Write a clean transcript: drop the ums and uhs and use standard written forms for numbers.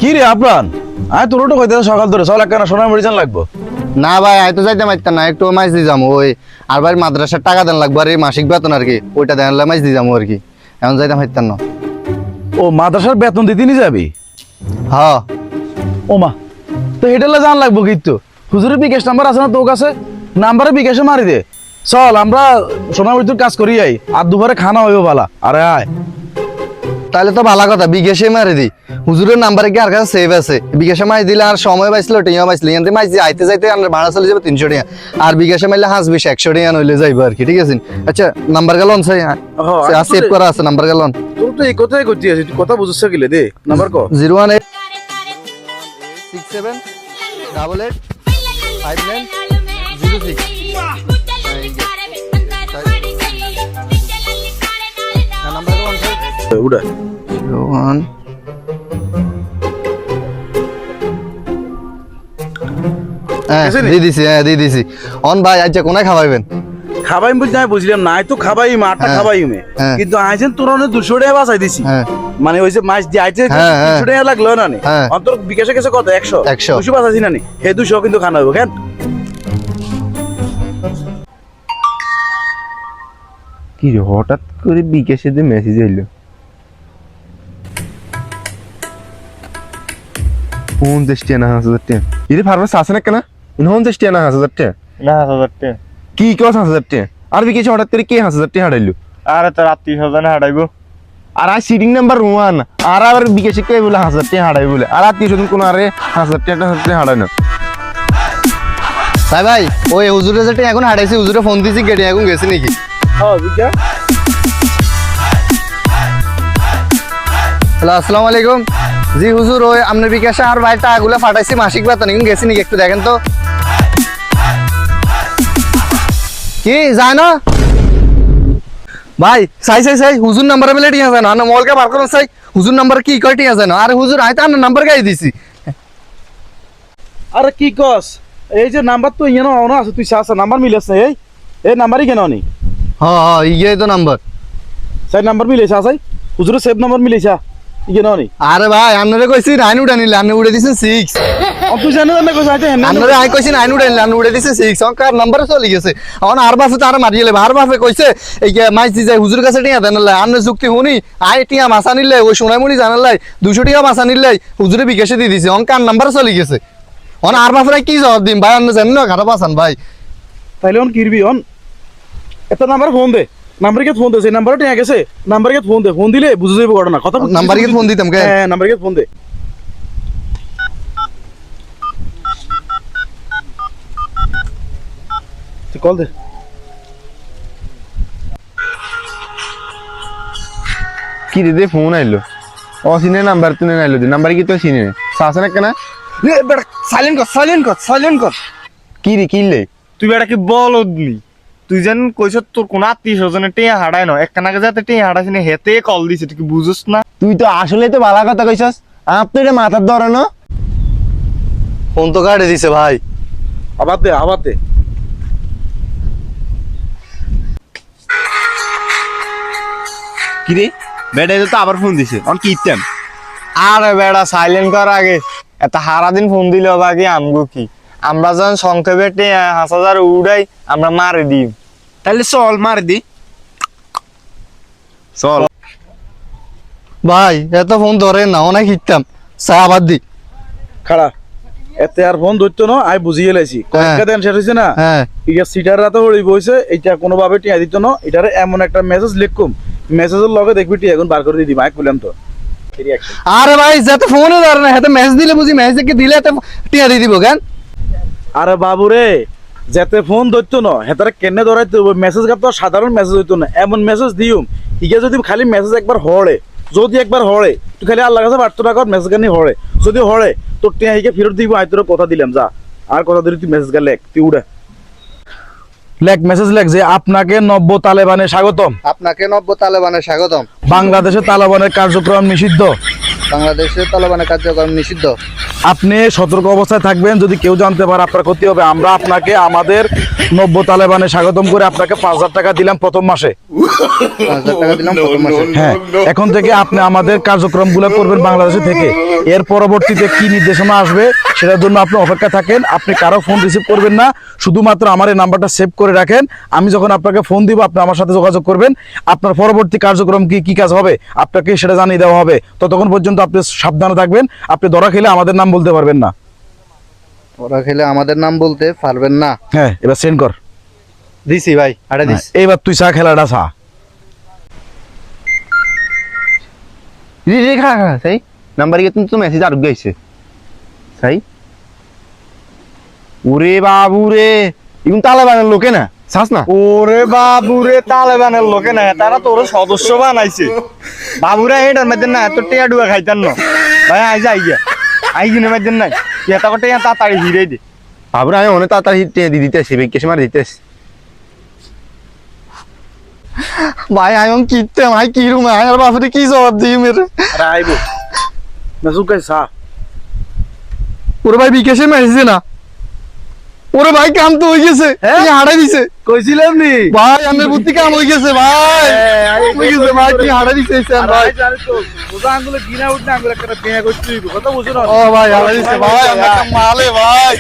কি রে আপনার আয় তোর তো কইতে সকাল ধরে চল একখানা সোনার মেডিসিন লাগবো। না ভাই আই তো যাইতে মাইতাম না, একটু মাছ দিয়ে যাবো ওই আর ভাই মাদ্রাসার টাকা দেন লাগবে আর এই মাসিক বেতন আর কি, ওইটা দেন মাছ দিয়ে যাবো আর কি, এখন যাইতে মাইতাম না। ও মাদ্রাসার বেতন দিতে নি যাবি? হ্যাঁ ও মা, তো হেটেলে জান লাগবো কিন্তু হুজুরের বিকাশ নাম্বার আছে না তোর কাছে? নাম্বারে বিকাশে মারি দে, চল আমরা সোনার মেডিসিন কাজ করি আই আর দুপুরে খানা হইব বালা। আরে আয় তাহলে তো ভালো কথা, বিকাশে মারি দি, হুজুরের নাম্বারে কি আর কাছে সেভ আছে, বিকাশে মাছ দিলে আর সময় পাইছিল টিয়া পাইছিল, এখান থেকে মাছ দিয়ে আইতে যাইতে আমরা ভাড়া চলে যাবে 300 টাকা, আর বিকাশে মারলে হাসবিস 100 টাকা নইলে যাইবো আর কি, ঠিক আছে? আচ্ছা নাম্বার গেলন সেভ করা আছে, নাম্বার গেলন তোর তো এই কথাই করতে আছিস, তুই কথা বুঝছ গেলে দে নাম্বার ক 018880906 উড়া দিয়ে দিছি অন ভাই। আচ্ছা কোনায় খাওয়াইবেন? খাবাই বুঝ নাই বুঝলাম না, তো খাবাই মাঠটা খাবাই মে, কিন্তু আইছেন তোর অনেক 200 টাকা বাঁচাই দিছি, মানে ওই যে মাছ দিয়ে আইছে 200 টাকা লাগলো না নি, অন্তর বিকাশে গেছে কত 100 200 বাঁচাইছি না নি, হে 200 কিন্তু খানা হইব কেন? কি রে হঠাৎ করে বিকাশে যে মেসেজ এলো, ফোন দেশটি না 5000 টাকা ইরে ফার্মাস আছে না কেন ইনহন দেশটি না 5000 টাকা না 1000 টাকা কি কস 5000 টাকা আর বিকাশে হঠাৎ করে কে 5000 টাকা হারাইলো? আরে তোর আত্মীয় স্বজন হারাইবো আর আই সিটিং নাম্বার 1 আর আবার বিকাশে কে বলে 1000 টাকা হারাই বলে, আর আত্মীয় স্বজন কোন আরে 1000 টাকা হারায় না। ভাই ভাই ওই হুজুরে যেটা এখন হারাইছে, হুজুরে ফোন দিছি গেটে এখন গেছে নাকি? হ্যাঁ বুঝা। হ্যালো আসসালামু আলাইকুম। জি হুজুর ওই আপনার বিকাশে আর ভাই টাকাগুলো ফাটাইছি মাসিক বেতন এখন গেছে নাকি, একটু দেখেন তো। কি যায় না ভাই? চাই হুজুর নাম্বার বলে ঠিক আছে না, মোবাইলকে বার করুন চাই হুজুর নাম্বার কি কয় ঠিক আছে না, আরে হুজুর আয় তো আপনার নাম্বার গাই দিছি। আরে কি কস, এই যে নাম্বার তো ইয়েনো অন আছে, তুই সাসা নাম্বার মিলেছে এই নাম্বারই কেন নি? হ্যাঁ ইয়ে তো নাম্বার সাই নাম্বার মিলেছে আছে, হুজুরের সেভ নাম্বার মিলেছে ইয়েনো নি? আরে ভাই আপনারে কইছি 9 উঠা নিলে, আপনি উড়ে দিছেন 6। তুই জানো না কইছ আইতে হেন আপনারে আই কইছি 9 উঠা নিলে, আপনি উড়ে দিছেন 6, অঙ্কার নাম্বারে চলে গেছে। এখন আর বাসে তার মারিয়ে লেবে, আর বাপে কইছে এই যে মাইস দি যায় হুজুর কাছে টিয়া দেন লাই, আপনি যুক্তি শুনি আই টিয়া মাছা নিলে ওই সোনাইমণি জানার লাই 200 টাকা মাছা নিলে হুজুরে বিকাশে দিয়ে দিছে, অঙ্কার নাম্বারে চলে গেছে। অন আর বাপরে কি জবাব দিম ভাই, আপনি জানেন না খারাপ আছেন ভাই। তাইলে অন কিরবি অন একটা নাম্বার ফোন দে, নাম্বারকে ফোন দে, সেই নাম্বারটা টিয়া গেছে, নাম্বারকে ফোন দে, ফোন দিলে বুঝে যাবে ঘটনা কথা। নাম্বারকে ফোন দিতাম কে? হ্যাঁ নাম্বারকে ফোন দে। তুই কল দে। কি রে ফোন আইলো, অচিনে নাম্বার তুই নাইলো দি নাম্বার কি তো চিনে আছে না কেন? বেটা সাইলেন্ট কর কি রে কিনলে তুই বেটা কি বলদনি, তুই যেন কইছ তোর কোন আত্মীয় স্বজনে টিয়া হারায় না, একখানাকে যাতে টিয়া হারাইছিস না হেতে কল দিছে, তুই কি বুঝছ না? তুই তো আসলে তো ভালো কথা কইছস, আপনি এটা মাথার ধরে না। ফোন তো কাটে দিছে ভাই। আবার দে কি রে বেটা তো আবার ফোন দিছে, অন কি ইত্যাম? আরে বেড়া সাইলেন্ট কর আগে, এত সারাদিন ফোন দিলে বাকি আমগো কি, আমরা যখন সংক্ষেপে 5000 উড়াই আমরা মারি দিই। তাহলে চল মার দি চল। ভাই এত ফোন ধরে না, অনেক হিটতাম চা আবার দি খাড়া এতে আর ফোন ধরতো না, আই বুঝিয়ে লাইছি কয়েকটা দেন শেষ হইছে না। হ্যাঁ ইয়া সিটার রাতে হড়ি বইছে, এইটা কোনোভাবে টিয়া দিত না, এটারে এমন একটা মেসেজ লিখকুম, মেসেজের লগে দেখবি টিয়া এখন বার করে দিয়ে দিই, মাইক বললাম তো। আরে ভাই যাতে ফোনে ধরে না, হাতে মেসেজ দিলে বুঝি মেসেজ কে দিলে এত টিয়া দিয়ে দিব কেন? আরে বাবু রে যেতে ফোন ধরতো না হেতারে কেনে ধরাইতে মেসেজ গাপ তো সাধারণ মেসেজ হইতো না, এমন মেসেজ দিউম ইকে যদি খালি মেসেজ একবার হড়ে, যদি একবার হড়ে তুই খালি আল্লাহ কাছে 800 টাকা মেসেজ গানি হড়ে, যদি হড়ে তোর টিয়া হিকে ফেরত দিব, আই তোর কথা দিলাম যা, আর কথা দিলি তুই মেসেজ গা লেখ, তুই উড়া লেখ মেসেজ লেখ যে আপনাকে নব্য তালেবানে স্বাগতম, আপনাকে নব্য তালেবানে স্বাগতম, বাংলাদেশে তালেবানের কার্যক্রম নিষিদ্ধ, বাংলাদেশে তালেবানের কার্যক্রম নিষিদ্ধ। আপনি সতর্ক অবস্থায় থাকবেন, যদি কেউ জানতে পারে আপনার ক্ষতি হবে। আমরা আপনাকে আমাদের 90 তালেবানে স্বাগতম করে আপনাকে 5,000 টাকা দিলাম প্রথম মাসে। 5,000 টাকা দিলাম প্রথম মাসে। হ্যাঁ, এখন থেকে আপনি আমাদের কার্যক্রমগুলো করবেন বাংলাদেশে থেকে। এর পরবর্তীতে কি নির্দেশনা আসবে সেটার জন্য আপনি অপেক্ষা থাকেন। আপনি কারো ফোন রিসিভ করবেন না, শুধুমাত্র আমার এই নাম্বারটা সেভ করে রাখেন। আমি যখন আপনাকে ফোন দিব আপনি আমার সাথে যোগাযোগ করবেন। আপনার পরবর্তী কার্যক্রম কি কাজ হবে আপনাকে সেটা জানিয়ে দেওয়া হবে। ততক্ষণ পর্যন্ত আপনি সাবধানে থাকবেন। আপনি ধরা খেলে আমাদের নাম বলতে পারবেন না। ওরা খেলে আমাদের নাম বলতে পারবেন না। হ্যাঁ, এবার সেন্ড কর। দিছি ভাই, আরে দিস। এইবার তুই চা খেলাটা চা। রে রে খা খা সাই নাম্বার গিয়ে তুমি মেসেজ আর গেছে সাই। ওরে বাবু রে, এখন তালেবানের লোকে না চাস না। ওরে বাবুরে, তালেবানের লোকে না, তারা তোর সদস্য বানাইছে। বাবুরা এটার মধ্যে না এত টেয়া ডুয়া খাইতাম না ভাই। আই কিনে মধ্যে নাই এটা করতে তাড়াতাড়ি হিরে দে। বাবুরা আমি অনেক তাড়াতাড়ি দিয়ে দিতেছি, বেঁকে মার দিতেছি। ভাই আমি কিনতে ভাই কি রুম আর বাপরে কি জবাব দিই মেরে। আরে আইবো মেসুক গাই চা। ওরে ভাই বিকাশে মেরেছে না। ওরে ভাই কাম তো হয়ে গেছে, কি হারাই দিছে। কইছিলাম নি ভাই আমার বুদ্ধি কাম হয়ে গেছে ভাই। হয়ে গেছে ভাই, কি হারাই দিছে ভাই। জানিস তো বুঝা আঙ্গুলে গিনা উঠলে আঙ্গুলে একটা বিয়ে করছিস কথা বুঝো না। ও ভাই হারাই দিছে ভাই, আমরা মালে ভাই।